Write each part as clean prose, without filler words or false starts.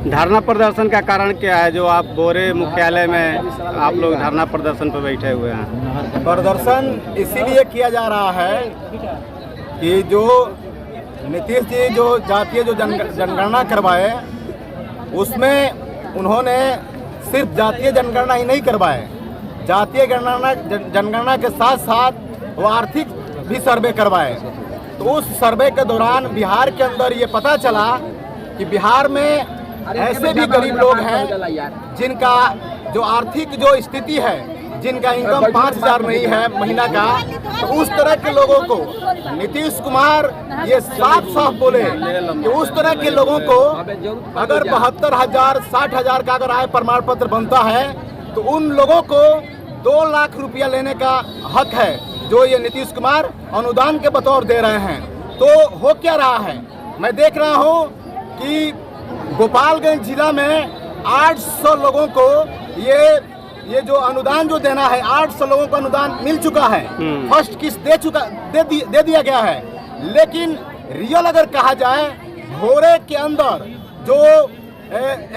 धरना प्रदर्शन का कारण क्या है जो आप बोरे मुख्यालय में आप लोग धरना प्रदर्शन पर बैठे हुए हैं? प्रदर्शन इसीलिए किया जा रहा है कि जो नीतीश जी जो जातीय जो जनगणना करवाए उसमें उन्होंने सिर्फ जातीय जनगणना ही नहीं करवाए, जातीय जनगणना के साथ साथ वो आर्थिक भी सर्वे करवाए। तो उस सर्वे के दौरान बिहार के अंदर ये पता चला कि बिहार में ऐसे भी गरीब लोग हैं जिनका जो आर्थिक जो स्थिति है, जिनका इनकम 5,000 नहीं है महीना का, तो उस तरह के लोगों को नीतीश कुमार ये साफ साफ बोले कि उस तरह के लोगों को अगर 72,000 60,000 का अगर आय प्रमाण पत्र बनता है तो उन लोगों को 2 लाख रुपया लेने का हक है, जो ये नीतीश कुमार अनुदान के बतौर दे रहे हैं। तो हो क्या रहा है, मैं देख रहा हूँ कि गोपालगंज जिला में 800 लोगों को ये जो अनुदान जो देना है, 800 लोगों को अनुदान मिल चुका है। फर्स्ट किस्त दे दिया गया है। लेकिन रियल अगर कहा जाए, भोरे के अंदर जो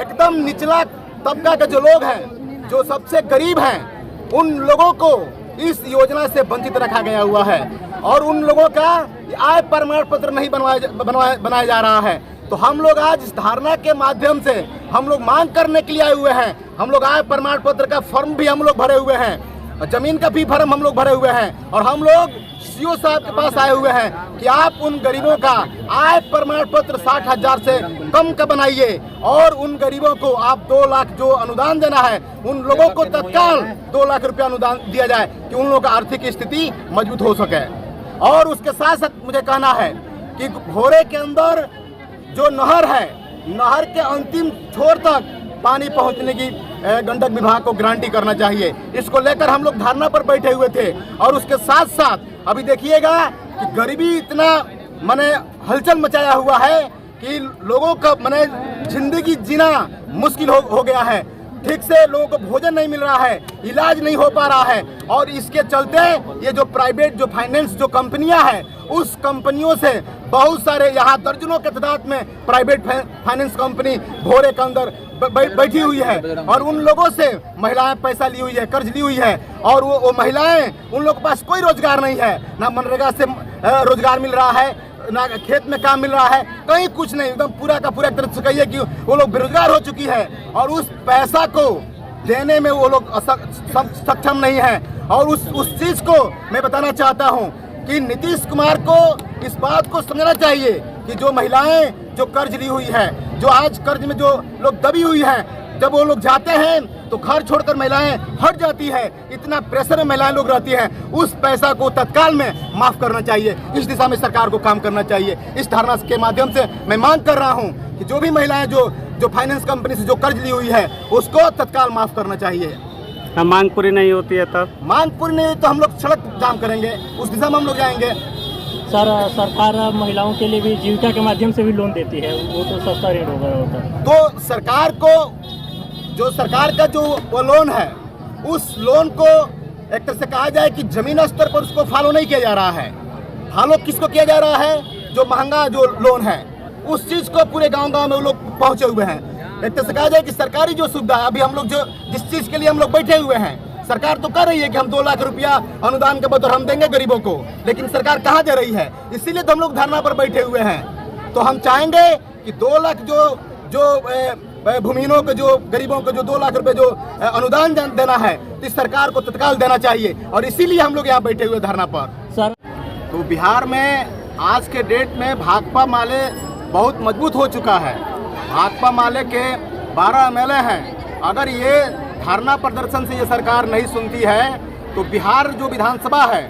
एकदम निचला तबका के जो लोग हैं, जो सबसे गरीब हैं, उन लोगों को इस योजना से वंचित रखा गया हुआ है और उन लोगों का आय प्रमाण पत्र नहीं बनाया जा रहा है। तो हम लोग आज इस धारणा के माध्यम से हम लोग मांग करने के लिए आए हुए हैं। हम लोग आय प्रमाण पत्र का फॉर्म भी हम लोग भरे हुए हैं, जमीन का भी फॉर्म हम लोग भरे हुए हैं और हम लोग सीओ साहब के पास आए हुए हैं कि आप उन गरीबों का आय प्रमाण पत्र 60,000 से कम का बनाइए और उन गरीबों को आप 2 लाख जो अनुदान देना है, उन लोगों को तत्काल 2 लाख रुपया अनुदान दिया जाए कि उन लोगों का आर्थिक स्थिति मजबूत हो सके। और उसके साथ साथ मुझे कहना है कि भोरे के अंदर जो नहर है, नहर के अंतिम छोर तक पानी पहुंचने की गंडक विभाग को गारंटी करना चाहिए। इसको लेकर हम लोग धरना पर बैठे हुए थे। और उसके साथ साथ अभी देखिएगा कि गरीबी इतना माने हलचल मचाया हुआ है कि लोगों का माने जिंदगी जीना मुश्किल हो गया है। ठीक से लोगों को भोजन नहीं मिल रहा है, इलाज नहीं हो पा रहा है और इसके चलते ये जो प्राइवेट जो फाइनेंस जो कंपनियां हैं, उस कंपनियों से बहुत सारे यहाँ दर्जनों के तादाद में प्राइवेट फाइनेंस कंपनी भोरे के अंदर बैठी हुई है और उन लोगों से महिलाएं पैसा ली हुई है, कर्ज ली हुई है और वो महिलाएं, उन लोगों के पास कोई रोजगार नहीं है, ना मनरेगा से रोजगार मिल रहा है, ना खेत में काम मिल रहा है, कहीं कुछ नहीं। एकदम पूरा का पूरा एक तरह से कहिए कि वो लोग बेरोजगार हो चुकी है और उस पैसा को देने में वो लोग सक्षम नहीं है। और उस चीज को मैं बताना चाहता हूँ कि नीतीश कुमार को इस बात को समझना चाहिए कि जो महिलाएं जो कर्ज ली हुई है, जो आज कर्ज में जो लोग दबी हुई है, जब वो लोग जाते हैं तो घर छोड़कर महिलाएं हट जाती है, इतना प्रेशर में महिलाएं लोग रहती हैं। उस पैसा को तत्काल में माफ करना चाहिए। इस दिशा में सरकार को काम करना चाहिए। इस धारणा के माध्यम से मैं मांग कर रहा हूं कि जो भी महिलाएं जो फाइनेंस कंपनी से जो कर्ज ली हुई है उसको तत्काल माफ करना चाहिए। मांग पूरी नहीं होती है तब मांग पूरी नहीं तो हम लोग सड़क जाम करेंगे, उस दिशा में हम लोग जाएंगे। सर, सरकार महिलाओं के लिए भी जीविका के माध्यम से भी लोन देती है, वो तो सस्ता ऋण हो गया होता है। तो सरकार को जो सरकार का जो वो लोन है, उस लोन को एक तरह से कहा जाए कि जमीन स्तर पर उसको फॉलो नहीं किया जा रहा है। फॉलो किसको किया जा रहा है? जो महंगा जो लोन है, उस चीज को पूरे गांव-गांव में वो लोग पहुंचे हुए हैं। एक तरह से कहा जाए कि सरकारी जो सुविधा अभी हम लोग जो जिस चीज के लिए हम लोग बैठे हुए हैं, सरकार तो कर रही है कि हम 2 लाख रुपया अनुदान के बतौर हम देंगे गरीबों को, लेकिन सरकार कहाँ दे रही है? इसीलिए तो हम लोग धरना पर बैठे हुए हैं। तो हम चाहेंगे कि 2 लाख जो भूमिहीनों को, जो गरीबों को जो 2 लाख रुपए जो अनुदान देना है, तो इस सरकार को तत्काल देना चाहिए और इसीलिए हम लोग यहाँ बैठे हुए धरना पर। सर, तो बिहार में आज के डेट में भाकपा माले बहुत मजबूत हो चुका है। भाकपा माले के 12 MLA हैं। अगर ये धरना प्रदर्शन से ये सरकार नहीं सुनती है तो बिहार जो विधानसभा है,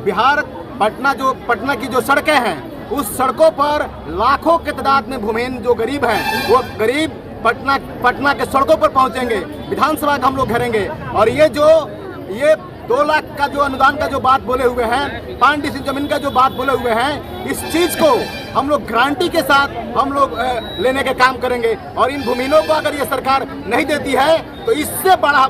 बिहार पटना की जो सड़कें हैं, उस सड़कों पर लाखों के तादाद में भूमिहीन जो गरीब हैं, वो गरीब पटना के सड़कों पर पहुंचेंगे, विधानसभा का हम लोग घेरेंगे। और ये 2 लाख का जो अनुदान का जो बात बोले हुए हैं, 5 डिसी जमीन का जो बात बोले हुए हैं, इस चीज को हम लोग गारंटी के साथ हम लोग लेने के काम करेंगे। और इन भूमिहीनों को अगर ये सरकार नहीं देती है तो इससे बड़ा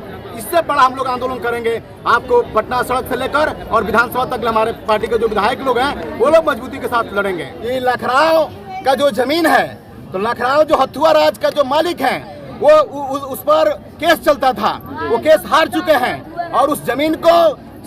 हम लोग आंदोलन करेंगे। आपको पटना सड़क से लेकर और विधानसभा तक हमारे पार्टी के जो विधायक लोग हैं वो लोग मजबूती के साथ लड़ेंगे। ये लखराव का जो जमीन है तो लखराव जो हथुआ राज का जो मालिक है वो उस पर केस चलता था, वो केस हार चुके हैं और उस जमीन को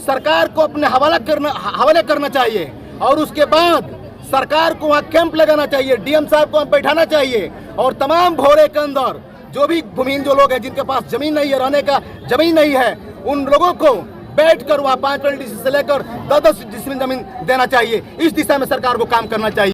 सरकार को अपने हवाले करना चाहिए और उसके बाद सरकार को वहाँ कैंप लगाना चाहिए, डीएम साहब को बैठाना चाहिए और तमाम भोरे के अंदर जो भी भूमिहीन जो लोग हैं जिनके पास जमीन नहीं है, रहने का जमीन नहीं है, उन लोगों को बैठकर वहाँ 5 डिस्ट्रिक्ट से लेकर 10-10 डिस्ट्रिक्ट जमीन देना चाहिए। इस दिशा में सरकार को काम करना चाहिए।